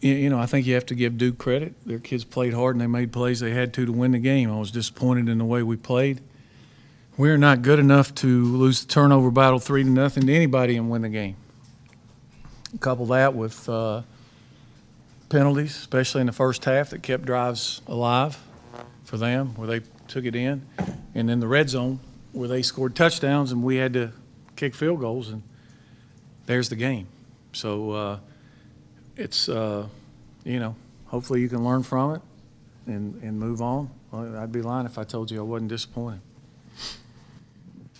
I think you have to give Duke credit. Their kids played hard and they made plays they had to win the game. I was disappointed in the way we played. We're not good enough to lose the turnover battle 3-0 to anybody and win the game. Couple that with penalties, especially in the first half, that kept drives alive for them, where they took it in, and then the red zone where they scored touchdowns and we had to kick field goals, and there's the game. So it's hopefully you can learn from it and move on. Well, I'd be lying if I told you I wasn't disappointed.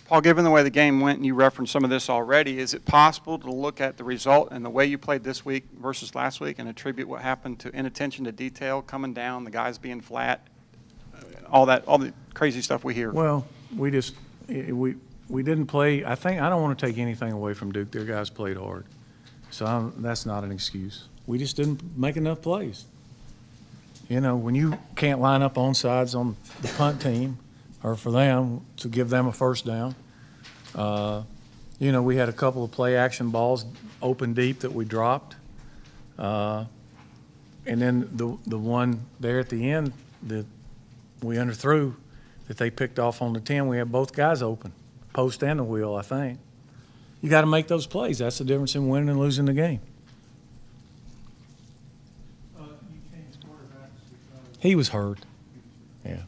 Paul, given the way the game went, and you referenced some of this already, is it possible to look at the result and the way you played this week versus last week and attribute what happened to inattention to detail, coming down, the guys being flat, all the crazy stuff we hear? Well, we didn't play. I don't want to take anything away from Duke. Their guys played hard, so that's not an excuse. We just didn't make enough plays. When you can't line up on sides on the punt team, or for them to give them a first down. We had a couple of play action balls open deep that we dropped. And then the one there at the end that we underthrew that they picked off on the 10, we had both guys open, post and the wheel, I think. You got to make those plays. That's the difference in winning and losing the game. He was hurt. Yeah.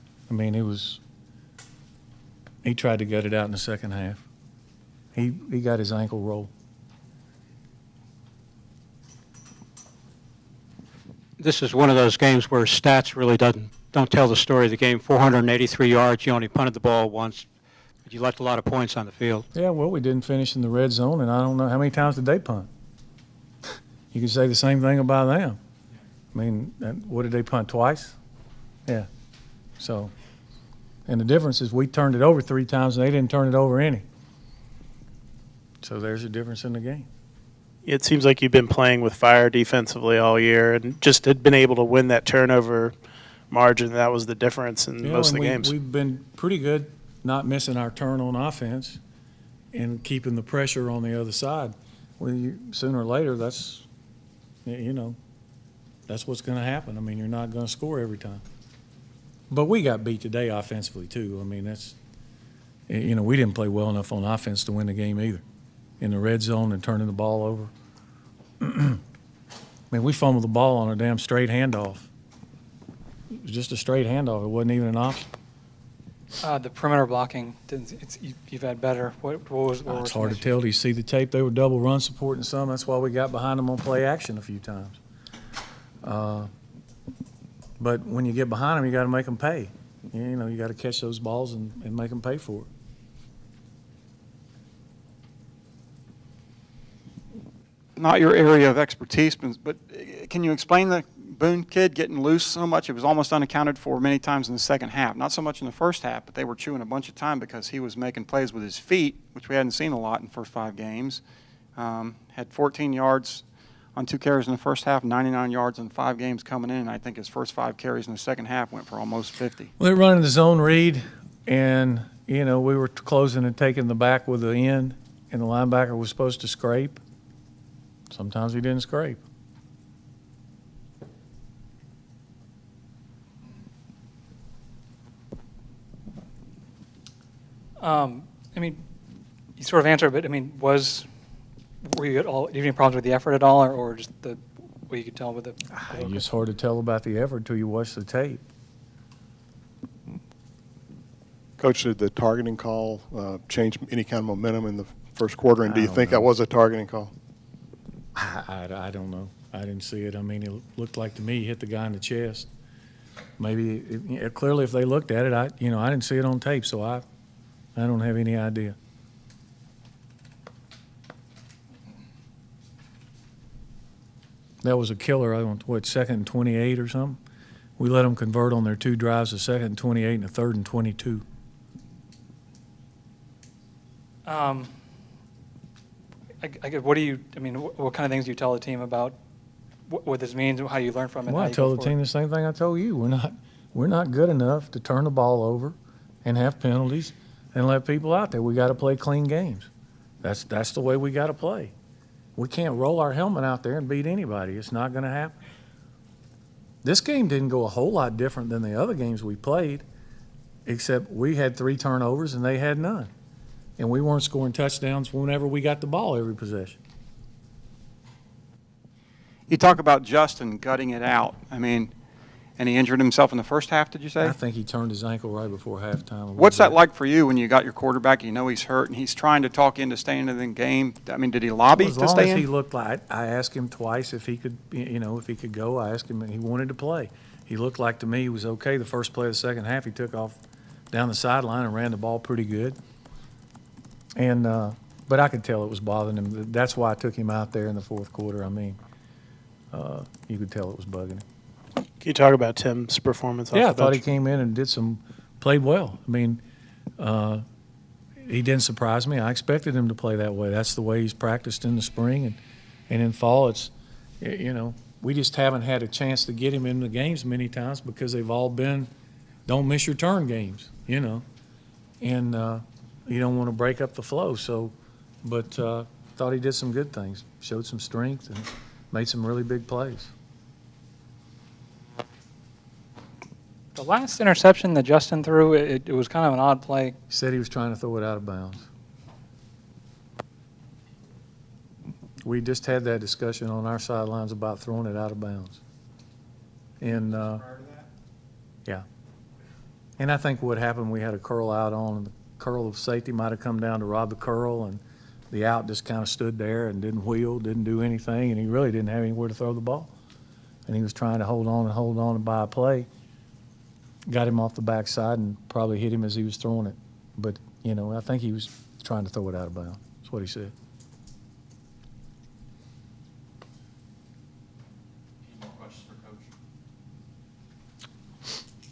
He tried to gut it out in the second half. He got his ankle rolled. This is one of those games where stats really don't tell the story of the game. 483 yards, you only punted the ball once, but you left a lot of points on the field. Yeah, well, we didn't finish in the red zone, and I don't know how many times did they punt. You could say the same thing about them. What did they punt, twice? Yeah. So, and the difference is we turned it over 3 times, and they didn't turn it over any. So there's a difference in the game. It seems like you've been playing with fire defensively all year and just had been able to win that turnover margin. That was the difference in most of the games. We've been pretty good not missing our turn on offense and keeping the pressure on the other side. Sooner or later, that's what's going to happen. You're not going to score every time. But we got beat today offensively, too. We didn't play well enough on offense to win the game either. In the red zone and turning the ball over. We fumbled the ball on a damn straight handoff. It was just a straight handoff. It wasn't even an option. The perimeter blocking, you've had better. What was It's hard to tell. Do you see the tape? They were double run supporting some. That's why we got behind them on play action a few times. But when you get behind them, you got to make them pay. You got to catch those balls and make them pay for it. Not your area of expertise, but can you explain the Boone kid getting loose so much? It was almost unaccounted for many times in the second half. Not so much in the first half, but they were chewing a bunch of time because he was making plays with his feet, which we hadn't seen a lot in the first 5 games. Had 14 yards on 2 carries in the first half, 99 yards in 5 games coming in. I think his first 5 carries in the second half went for almost 50. Well, they're running the zone read, and, we were closing and taking the back with the end, and the linebacker was supposed to scrape. Sometimes he didn't scrape. You sort of answered, but did you have any problems with the effort at all, or just what you could tell with the? It's hard to tell about the effort until you watch the tape. Coach, did the targeting call change any kind of momentum in the first quarter, and do you think that was a targeting call? I don't know. I didn't see it. It looked like to me he hit the guy in the chest. Maybe clearly, if they looked at it, I didn't see it on tape, so I don't have any idea. That was a killer. I don't know, 2nd and 28 or something. We let them convert on their 2 drives, a 2nd and 28 and a 3rd and 22. What do you? What kind of things do you tell the team about what this means, how you learn from it? Well, I tell the team the same thing I told you. We're not good enough to turn the ball over and have penalties and let people out there. We got to play clean games. That's the way we got to play. We can't roll our helmet out there and beat anybody. It's not going to happen. This game didn't go a whole lot different than the other games we played, except we had 3 turnovers and they had none. And we weren't scoring touchdowns whenever we got the ball every possession. You talk about Justin gutting it out. I mean, and he injured himself in the first half, did you say? I think he turned his ankle right before halftime. a little What's that bit. like for you when you got your quarterback, you know he's hurt, and he's trying to talk into staying in the game? I mean, did he lobby As to long stay as he in? looked like, I asked him twice if he could, if he could go. I asked him, and he wanted to play. He looked like to me he was okay. The first play of the second half, he took off down the sideline and ran the ball pretty good. And, but I could tell it was bothering him. That's why I took him out there in the fourth quarter. I mean, you could tell it was bugging him. Can you talk about Tim's performance off Yeah, I the thought he bench? came in and played well. I mean, he didn't surprise me. I expected him to play that way. That's the way he's practiced in the spring and in fall. It's, we just haven't had a chance to get him in the games many times because they've all been don't miss your turn games, and you don't want to break up the flow. So, but thought he did some good things, showed some strength, and made some really big plays. The last interception that Justin threw, it was kind of an odd play. He said he was trying to throw it out of bounds. We just had that discussion on our sidelines about throwing it out of bounds. And, yeah. And I think what happened, we had a curl out on, and the curl of safety might have come down to rob the curl, and the out just kind of stood there and didn't wheel, didn't do anything, and he really didn't have anywhere to throw the ball. And he was trying to hold on and buy a play. Got him off the backside and probably hit him as he was throwing it. But, I think he was trying to throw it out of bounds. That's what he said. Any more questions for Coach?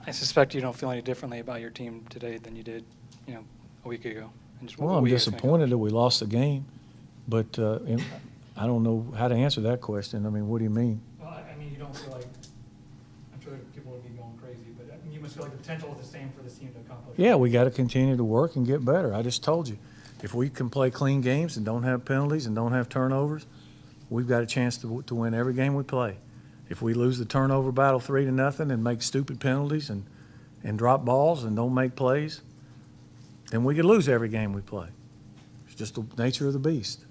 I suspect you don't feel any differently about your team today than you did, a week ago. And just Well, what I'm you guys think. disappointed that we lost the game, but and I don't know how to answer that question. I mean, what do you mean? Well, I mean, you don't feel like, I'm sure people would be going crazy, but I mean, you must feel like the potential is the same for this team to accomplish. Yeah, we got to continue to work and get better. I just told you, if we can play clean games and don't have penalties and don't have turnovers, we've got a chance to win every game we play. If we lose the turnover battle 3-0 and make stupid penalties and drop balls and don't make plays, then we could lose every game we play. It's just the nature of the beast.